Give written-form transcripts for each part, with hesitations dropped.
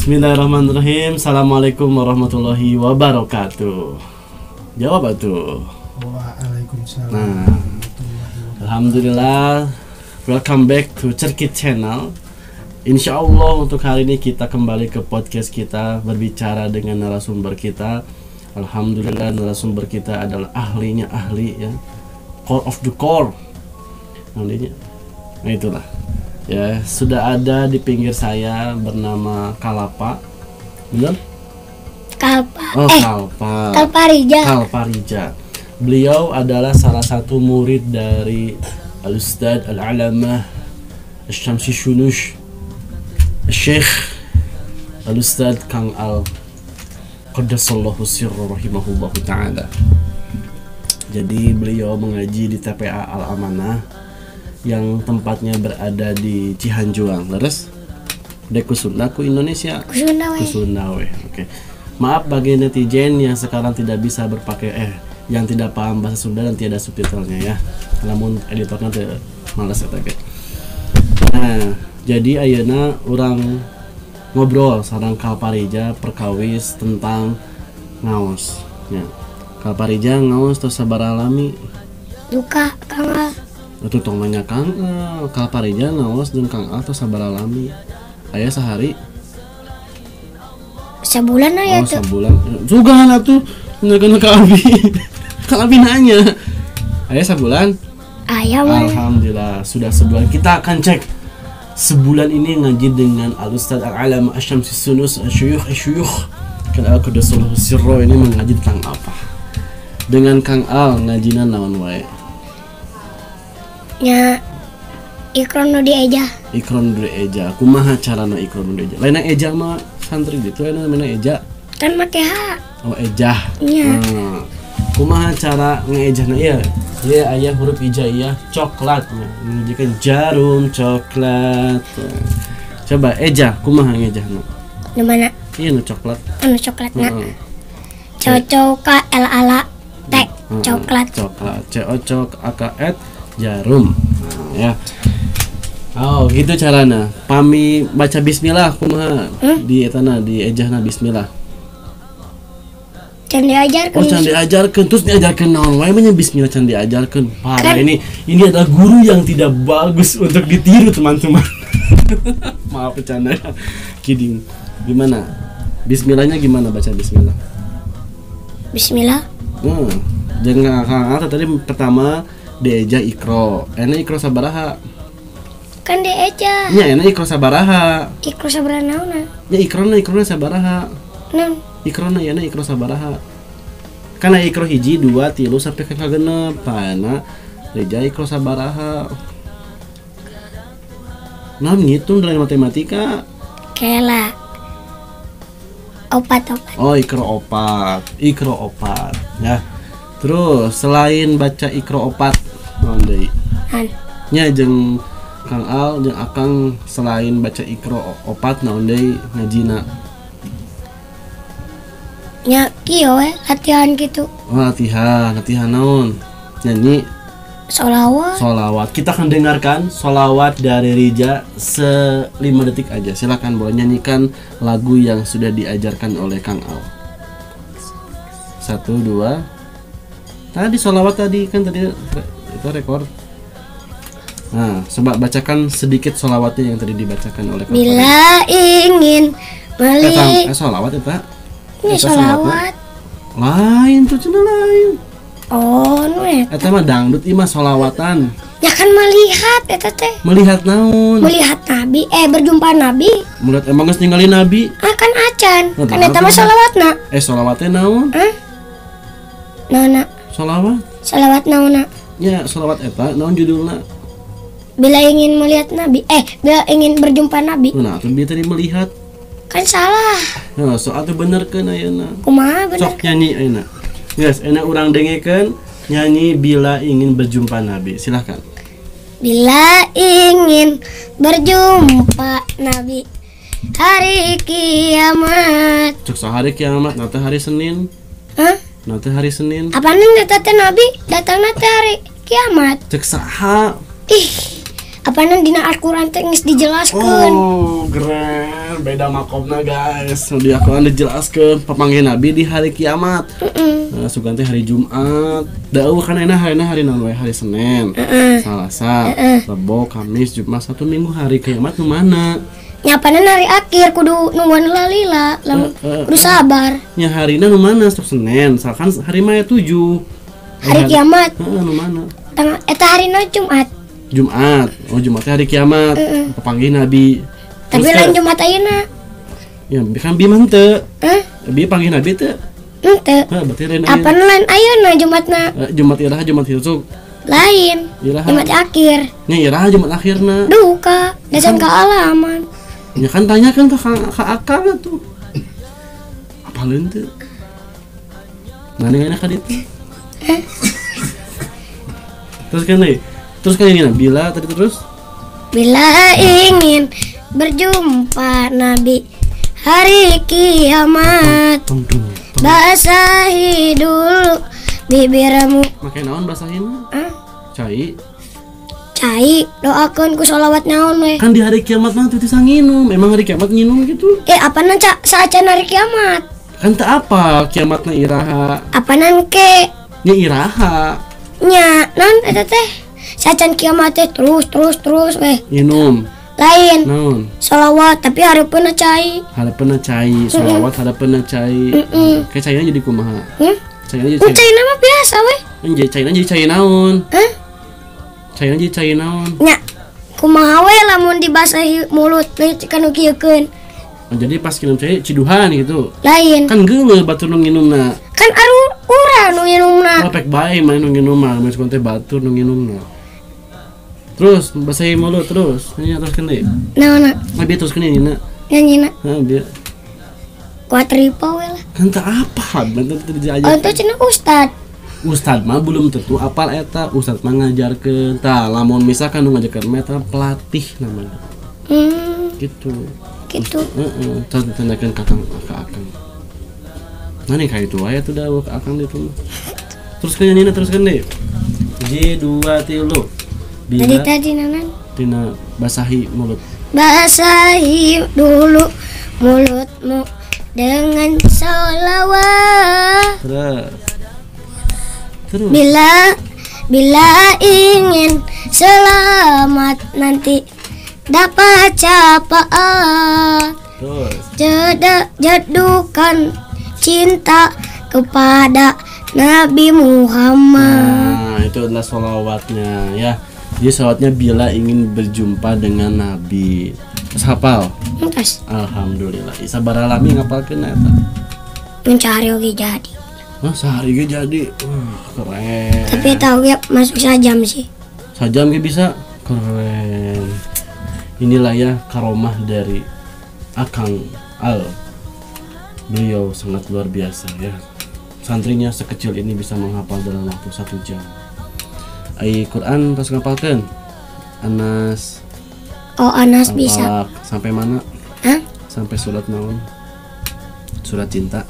Bismillahirrahmanirrahim. Assalamualaikum warahmatullahi wabarakatuh. Jawab tuh. Waalaikumsalam. Nah, alhamdulillah. Welcome back to Cerkit Channel. Insya Allah untuk hari ini kita kembali ke podcast kita, berbicara dengan narasumber kita. Alhamdulillah narasumber kita adalah ahlinya ahli ya, core of the core. Ahlinya. Nah itulah. Ya, sudah ada di pinggir saya bernama Kalapa. Benar? Kalpa. Oh, Kalpa. Kalpa Rija. Beliau adalah salah satu murid dari Al-Ustadz Al-Alamah Asy-Syamsi Syunush Syekh Al-Ustadz Kang Al Qaddasallahu sirra rahimahullahu ta'ala. Jadi beliau mengaji di TPA Al-Amanah yang tempatnya berada di Cihanjuang. Leres? Deku Sunda ku Indonesia. Kusundawe. Oke. Maaf bagi netizen yang sekarang tidak bisa yang tidak paham bahasa Sunda dan tiada subtitlenya ya. Namun editornya teh malas eta ge. Nah, jadi ayeuna urang ngobrol sareng Kalparija perkawis tentang ngaos. Ya. Kalparija ngaos tos sabaraha lami? Duka Kang. Itu tong nanya Kang Kalparija ngaos jeung Kang Al tos sabaraha lami? Aya sehari? Sebulan aya tuh. Sebulan. Sugahan atuh ngeun ka Abi. Ka Abi nanya. Aya sebulan? Aya mah. Alhamdulillah sudah sebulan. Kita akan cek sebulan ini ngaji dengan Al-Ustadz Al-Alam Asy-Syamsi Sunus Syuyukh Kang Al Qaddasallahu sirra ini mengaji tentang apa? Dengan Kang Al ngajina naon wae? Ya ikron nu dieja. Ikron nu dieja. Kumaha carana ikron nu dieja? Lain eja mah santri gitu aya namanya eja. Kan make H. Oh ejah. Iya. Kumaha cara ngeejahna ieu? Ieu aya huruf hijaiyah coklat. Menunjukkan jarum coklat. Coba eja kumaha ngejahna? Nu mana? Ieu nu coklat. Anu coklatna. Cocoka L ala T coklat. Coklat. Cocok akaet jarum. Nah, ya. Oh, gitu carana. Pami baca bismillah kumaha? Di etana di ejahna bismillah. Can diajarkeun. Oh, can diajarkeun. Terus diajarkeun naon wae mah bismillah can diajarkeun. Parah ini adalah guru yang tidak bagus untuk ditiru, teman-teman. Maaf bercanda. Kidding. Gimana? Bismillahnya gimana baca bismillah? Bismillah. Jangan Kang tadi pertama dieja ikro. Enak ikro sabaraha? Kan dieja. Nya enak ikro sabaraha? Ikro sabaraha naonna? Ya ikrona sabaraha? Naon? Ikrona ya ikro sabaraha? Kana ikro hiji 2 3 sampai ke kagenep. Pana dieja ikro sabaraha? Naon ngitung dari matematika? Kela. Opat. Oh, ikro opat ya. Terus selain baca ikro opat naon deui? Nya jeung Kang Al jeung Akang selain baca ikro opat naon deui ngajina? Nya kieu we latihan gitu. Oh, latihan naon? Nyanyi Sholawat. Kita akan dengarkan sholawat dari Rija 5 detik aja. Silakan boleh nyanyikan lagu yang sudah diajarkan oleh Kang Al. 1 2. Tadi sholawat tadi kan tadi itu rekor. Nah, coba bacakan sedikit sholawatnya yang tadi dibacakan oleh Kang Al. Bila ingin melihat sholawat itu ini sholawat. Lain tuh cina lain. Oh, nu eta mah dangdut ieu mah sholawatan. Ya kan melihat eta teh. Melihat naon? Melihat Nabi, berjumpa Nabi. Melihat emang geus ningali Nabi? Kan acan. Kan eta mah sholawatna. Sholawatnya naon? Naonna? Sholawat naonna? Ya, sholawat eta naon judulna? Bila ingin melihat Nabi, bila ingin berjumpa Nabi. Nah, tuh dia tadi melihat. Kan salah. Nah, soal teh benerkeun ayeuna. Kumaha bener? Sok nyanyi ayeuna. Guys, enak urang dengekeun nyanyi bila ingin berjumpa Nabi. Silakan. Bila ingin berjumpa Nabi hari kiamat. Cuk hari kiamat, nanti hari Senin. Nanti hari Senin. Apaan nih teh Nabi datang nanti hari kiamat? Cek saha? Apaan dina Al-Qur'an teh geus dijelaskeun. Oh, keren. beda makomna guys. Di Al-Qur'an dijelaskeun papanggih Nabi di hari kiamat. Nah, sugan teh hari Jumat. Daeuh kan enak hari naon we? Hari Senin, Salasa, Rebo, Kamis, Jumat, Sabtu, Minggu. Hari kiamat nu mana? Nyapanan hari akhir kudu nungguan lalila, kudu sabar. Nya harina nu mana? Sok Senin, misalkan hari mah 7. Hari kiamat. Nu mana? Eta harina Jumat. Jumat. Oh, Jumat hari kiamat. Papanggih Nabi. Tapi lain Jumat ayeuna. Ya, kan bi mah teu. Bi panggih Nabi teu. Henteu. Berarti lain Apa lain ayeuna Jumatna? Jumat iraha Jumat Hilsuk. Lain. Iraha. Jumat akhir. Nya iraha Jumat akhirna. Duka, dasan ka alaman. Ya kan tanyakan ke akang tuh. Apaleun teu? Mana enak ka ditu? Terus kan ini bila tadi terus? Bila ingin berjumpa Nabi hari kiamat, basahi dulu bibirmu. Make naon basahin? Cai. Cai, doakeun ku sholawat naon we. Kan di hari kiamat mah teu bisa nginum. Emang hari kiamat nginum gitu? Apana saacan hari kiamat? Kan teu apa kiamatna iraha. Apanan ke? Nya iraha. Nya, non eta teh saacan kiamat teh terus we. Nginum. Lain. Naon? Sholawat tapi hareupeunna cai. Hareupeunna cai, sholawat hareupeunna cai. Kayak cainya jadi kumaha? Cainya jadi cai. Cai nama biasa we. Anjay, cainya jadi cai naon? Cainya jadi cai naon? Nya, kumaha we lamun dibasahi mulut teh kanu kieukeun. Jadi pas nginum cai ciduhan gitu. Lain. Kan geuleuh batur nu nginumna. Kan urang nu nginumna. Oh, pek bae mah nu nginum mah, geus teh batur nu nginumna. Terus basahi mulut terus. Nya teruskeun deui. Naonna? Abi teruskeun nyanyiina. Nyanyina. Biar Kuatripa we lah. kan tak apa, bentar teu diajar. Oh, itu cenah ustad. Ustad mah belum tentu apal eta, ustad mah ngajarkeun. Tah, lamun misalkan nu ngajarkeun mah eta pelatih namanya. Gitu. Gitu. Heeh, tanyakeun ka akang. Nah nih kayak itu aja tuh dah ke akang itu mah. Teruskeun nyanyiina teruskeun deh. 1 2 3. Jadi tadi nanan. Dina basahi mulut. Basahi dulu mulutmu dengan sholawat. Terus. Bila ingin selamat nanti dapat syafaat. Terus. Jadukan cinta kepada Nabi Muhammad. Nah, itu adalah sholawatnya ya. Jadi sholawatnya bila ingin berjumpa dengan Nabi. Terus hafal? Entas. Alhamdulillah. Sabaraha lami ngapalkeun eta? Mencari oge jadi. Sehari ge jadi. Keren. Tapi tahu ya masuk sajam sih. Sajam ge bisa. Keren. Inilah ya karomah dari Akang Al. Beliau sangat luar biasa ya. Santrinya sekecil ini bisa menghafal dalam waktu 1 jam. Quran terus ngapalkeun. Anas. Oh, Anas bisa. Sampai mana? Hah? Sampai surat naon? Surat cinta.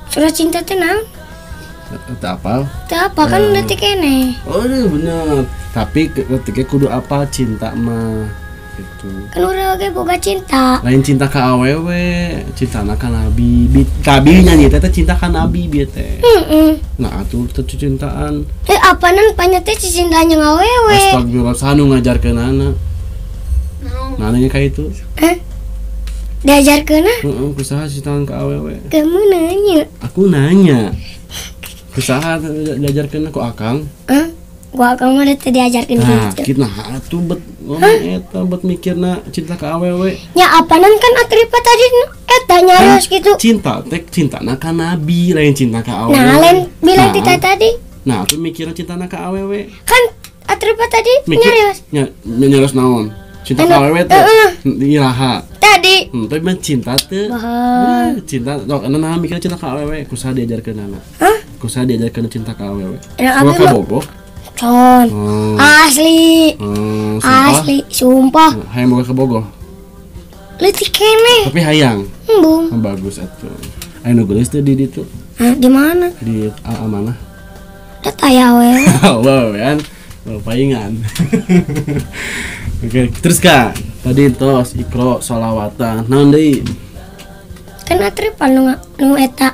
Surat cinta teh naon? Teu apal? Teu apa kan nanti kene. Oh, bener. Tapi ketika kudu apal cinta mah gitu. Kan urang oge boga cinta. Lain cinta ka awewe, cintana ka Nabi. Tabi nyanyi teh cinta ka Nabi bieu teh. Nah, atuh teh cintaan. Apanan panya teh cicintanya ngawewe. Astagfirullah, sanu ngajarkeunana. Nah, nanya ka itu. Diajarkeun ah? Kusaha cintaan ka awewe. Kamu nanya. Aku nanya. Kusaha diajarkeun ku Akang? Gua kamu udah tadi diajarkeun Nah, gitu. kita atuh bet ngomong eta bet mikirna cinta ka awewe. Nya apanan kan Atripa tadi eta nyarios gitu. Cinta teh cintana ka Nabi, lain cinta ka awewe. Nah, lain bilang kita tadi. Nah, tuh mikirna cintana ka awewe. Kan Atripa tadi nyarios. Nyarios naon? Cinta ka awewe teh. Iraha. Tadi. Tapi mah cinta teh. Cinta, dok, nah mikirna cinta ka awewe, kusaha diajarkeun anak. Kusaha diajarkeun cinta ka awewe. Gua ka bogoh. Con. Asli. Asli, sumpah. Hayang boga ka bogoh. Leutik kene. Tapi hayang. Embung. Bagus atuh. Aya nu geulis teh di ditu. Di mana? Di Amanah. Da taya we. Wow, kan. Paingan. Oke, teruskan. Tadi tos ikro sholawatan. Naon deui? Kan atripal nu eta.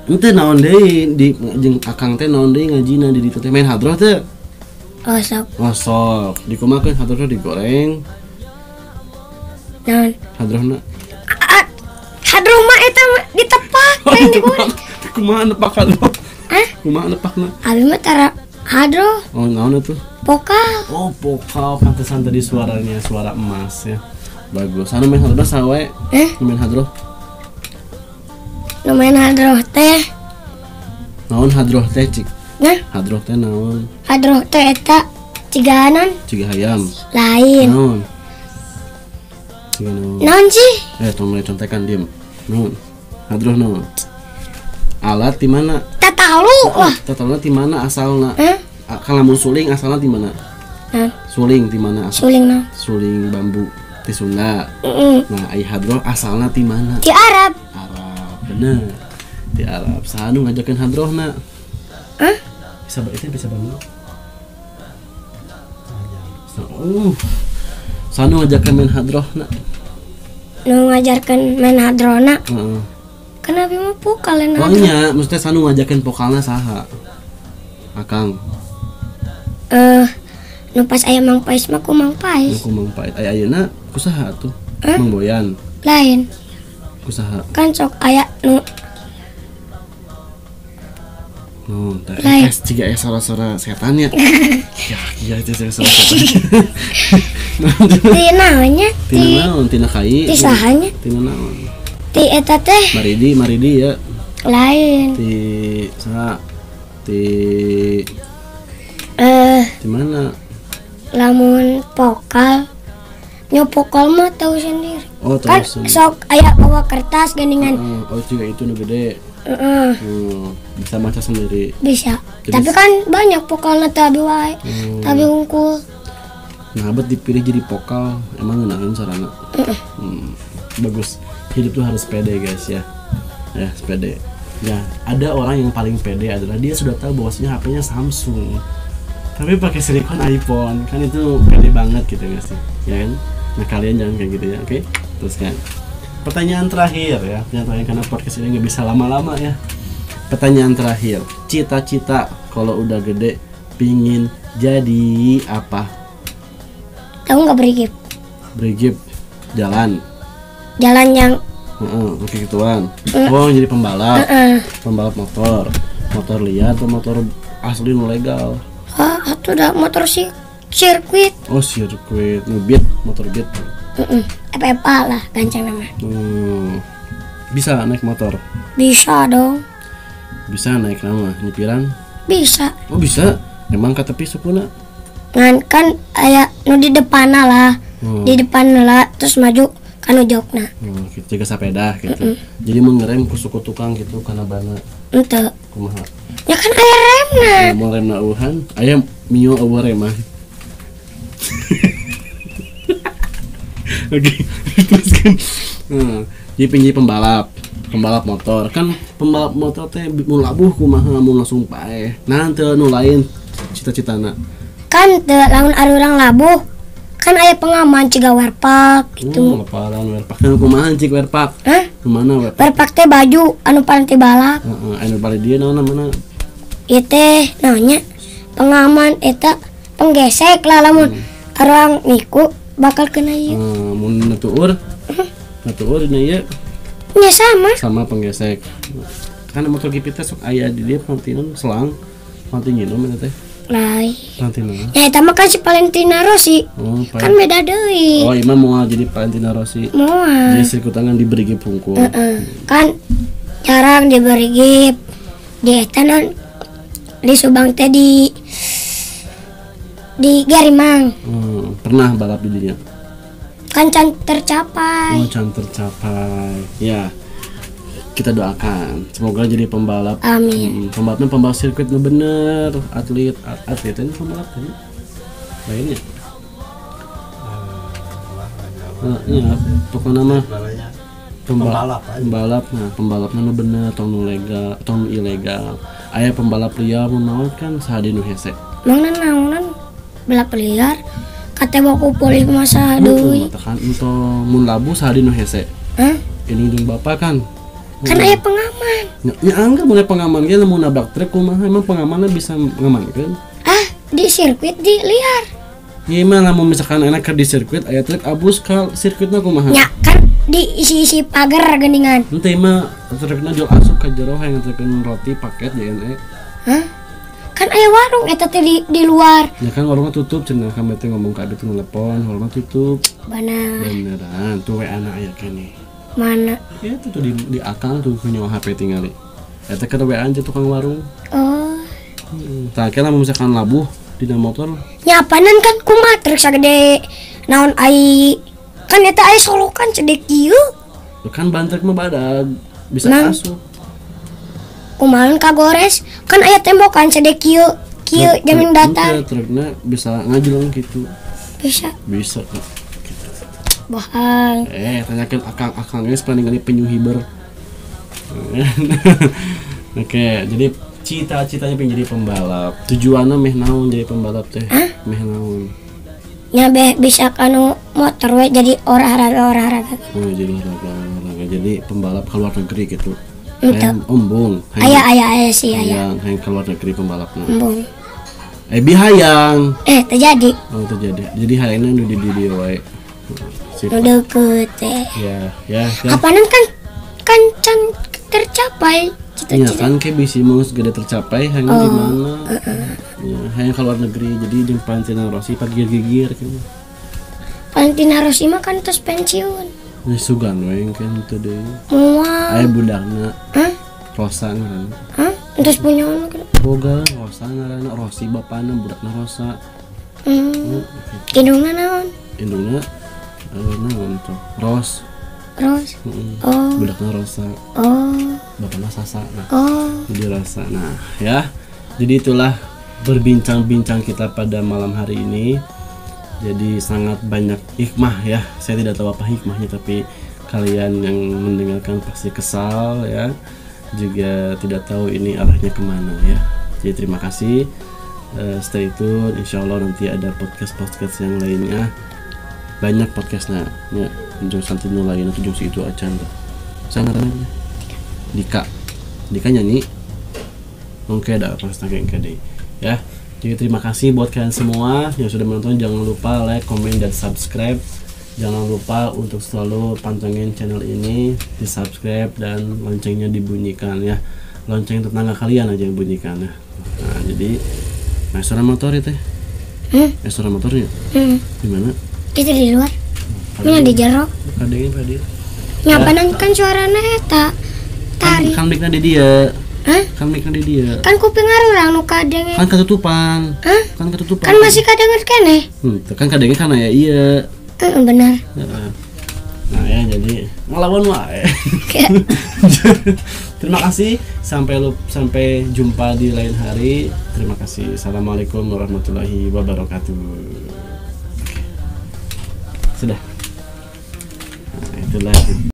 Ente naon deui di jeung akang teh naon deui ngajina di ditu teh main hadroh teh. Oh sok. Oh sok, dikumakeun hadrohna digoreng. Naon? Hadrohna. Hadroh mah eta ditepak lain digoreng. Kumaha nepak hadroh? Hah? Kumaha nepakna? Abi mah tara hadroh, Oh, naon atuh? pokal. Oh, pokal pantesan tadi suaranya suara emas ya. Bagus. Anu main hadroh sawe? Nu main hadroh. Nu main hadroh teh. Naon hadroh teh cik? Nah, Hadroh teh naon? hadroh teh eta ciganan Ciga hayam. lain. Naon? Ciga naon? Naon sih? Tong mulai contekan diem. Naon? Hadroh naon? Alat di mana? Tak tahu lah. Tatalna di mana asalna? Hah? Kan lamun suling asalna di mana? Naon? Suling di mana asal? Suling naon? Suling bambu di Sunda. Nah, ai hadroh asalna di mana? Di Arab. Arab. Bener. Di Arab. Sanu ngajakeun hadrohna. Hah? Bisa bangun. Sanu ngajakeun main hadrohna. Nu ngajarkeun main hadrona. Heeh. Kenapa mah pokal lain Oh hadroh? nya, maksudnya sanu ngajakeun pokalna saha? Akang. Nu pas aya Mang Pais mah ku Mang Pais. Aku Mang Pait. Ayeuna kusaha atuh? Hah? Mang Boyan. Lain. Kusaha? Kan sok aya nu Teh Lain. jika suara-suara setan ya. Ya, itu suara setan. ti naonnya Tina naon? Tina kai. ti sahanya Tina naon? ti eta teh Maridi ya. lain. Di saha? Di mana? Lamun pokal nyo pokal mah tahu sendiri. Oh, Kan tahu sendiri. sok aya bawa kertas gandingan. Oh, juga itu nu gede. Heeh, Bisa maca sendiri. bisa. Jadi- Tapi kan banyak pokalna teh abi wae. Tapi hungkul. Nah, abet dipilih jadi pokal, emang ngeunaan sarana. Bagus. Hidup tuh harus pede, guys ya. Ya, pede. Ya, ada orang yang paling pede adalah dia sudah tahu bahwasanya HP-nya Samsung. Tapi pakai silikon iPhone, kan itu pede banget gitu guys ya kan? Nah, kalian jangan kayak gitu ya, oke? Terus kan. Pertanyaan terakhir ya, pertanyaan terakhir karena podcast ini nggak bisa lama-lama ya. Pertanyaan terakhir, cita-cita kalau udah gede pingin jadi apa? Tahu nggak berigip? Brigip jalan. Jalan yang Oke gituan. Oh jadi pembalap, pembalap motor, motor liar atau motor asli nu legal? atuh da motor sirkuit. Oh sirkuit, ngebit, motor beat. Apa lah gancang nama. Bisa naik motor, Bisa dong. bisa naik nama nyepiran. Bisa. Oh bisa, emang kata tepi sukuna. Ngan kan aya nu di depanna lah. Di depan lah terus maju kanu jokna. Gitu juga sepeda gitu. Jadi mengerem ku suku tukang gitu karena bana. Ente. Kumaha? Ya kan aya remna. Mau remna eueuhan, aya mio eueuh remah. Oke, teruskan. Jadi pengen pembalap motor kan pembalap motor teh mau labuh kumaha mau langsung paeh. Nah teu nu lain cita-citana. Kan teu lamun ari urang labuh kan aya pengaman ciga werpak gitu. Laparan werpak kan kumaha cik werpak? Hah? Nu mana werpak? Werpak teh baju anu paling teh balap. Heeh, anu bari dia naon namanya? Ieu teh naonnya? Pengaman eta penggesek lah lamun orang niku bakal kena ieu. Mun natuur. Natuur dina ieu Nya sama. sama penggesek. Kan motor GP teh sok aya di dia pantinan selang. Panti nginum eta teh. Lain. Pantina. Ya eta mah kan si Valentino Rossi. Oh, Kan beda deui. Oh, Iman mau jadi Valentino Rossi. Moal. Jadi sirkuit tangan diberi pungkul. Kan jarang diberi gift. Di eta non di Subang teh di Garimang Pernah balap di dinya. kan can tercapai. Oh, can tercapai. Ya. Kita doakan semoga jadi pembalap. Amin. Pembalap sirkuit nu bener, atlet ini pembalap kan. Lainnya. Ya, pokoknya mah pembalap nah pembalapnya nu bener tong nu legal tong nu ilegal aya pembalap liar mun naon kan saha di nu hese Mangna naonan balap liar kata baku poli masa deui. Matakan ento mun labu sahadi nu hese. Hah? Ini jeung bapak kan. Kan aya pengaman. Ya angga mulai pengaman ge lamun nabrak trek kumaha emang pengamanna bisa ngamankeun? Di sirkuit di liar. Gimana lamun misalkan enak ke di sirkuit aya trek abus ka sirkuitna kumaha? Ya kan di isi pagar geningan. Henteu mah trekna jual asup ka jero hayang nganterkeun roti paket JNE. Hah? Kan aya warung eta teh di luar. Ya kan warungnya tutup cenah kami teh ngomong ka abdi telepon warungnya tutup. Beneran. Tuh WA na aya keneh. Mana? Ya tuh di akang tuh punya HP tinggali. Eta kada WA aja tukang warung. Oh. Tah kira misalkan labuh dina motor. Nyapanan kan kumaha truk sagede naon ai. Kan eta ai solokan cedek kieu. Kan bantrek mah badag bisa Nang. asup. Kumaha kagores kan aya tembokan cedek kieu. Kieu jamin datar. Trukna bisa ngajulung gitu. Bisa. Bisa kok. Bahang. Tanyakan akang geus pernah ningali penyu hiber. Oke, jadi cita-citanya pengen jadi pembalap. Tujuannya meh naon jadi pembalap teh? Meh naon? Nya bisa kanu motor we jadi olahraga. Oh, jadi olahraga. Jadi pembalap ke luar negeri gitu. Entah. Ombong. Aya sih aya. Hayang ke luar negeri pembalapnya. Embung. Bihayang. Terjadi. Oh, terjadi. Jadi hayangna nu di dia wae. Nu deukeut teh. Ya. Kapanan kan can tercapai Iya cita-cita. kan kayak bisi mau segede tercapai hanya di mana? Ya, hanya ke luar negeri jadi jeung Valentino Rossi pagigir-gigir kan. Valentino Rossi mah kan terus pensiun. Ini sugan we kan teu deui. Mual. Aya budakna Hah? Rosa ngaranna. Hah? Terus punya anak. Boga Rosa ngaranna Rossi bapana budakna Rosa. Hidungna naon? Indungna naon tuh? Ros. Oh. Budakna Rosa. Oh. Bapana Sasa. Nah. Oh. Jadi Rosa. Nah, ya. Jadi itulah berbincang-bincang kita pada malam hari ini. Jadi sangat banyak hikmah ya. Saya tidak tahu apa hikmahnya tapi kalian yang mendengarkan pasti kesal ya. Juga tidak tahu ini arahnya kemana ya. Jadi terima kasih. Stay tune. Insya Allah nanti ada podcast yang lainnya. Banyak podcastnya. Ya, Jung Santino lain atau Jung si itu acan tuh. Saya ngaranna Dika nyanyi. Oke, ada pas kayak deh. Ya. Jadi terima kasih buat kalian semua yang sudah menonton. Jangan lupa like, komen, dan subscribe. Jangan lupa untuk selalu pantengin channel ini, di subscribe dan loncengnya dibunyikan ya. Lonceng tetangga kalian aja yang bunyikan ya. Nah jadi, suara motor itu. Suara motornya? Di mana? Kita di luar. Nya di jero. Kadengin. Nyapanan kan suarana eta. Tari. Kan mic-na di dia. Hah? Kan mic-na di dia. Kan kuping arurang nu kadenge. Kan ketutupan. Hah? Kan ketutupan. Kan masih kadenger keneh. Kan kadengin kan ya iya. Benar. Nah ya jadi ngelawan wae. Terima kasih sampai jumpa di lain hari. Terima kasih. Assalamualaikum warahmatullahi wabarakatuh. Sudah. Nah, itulah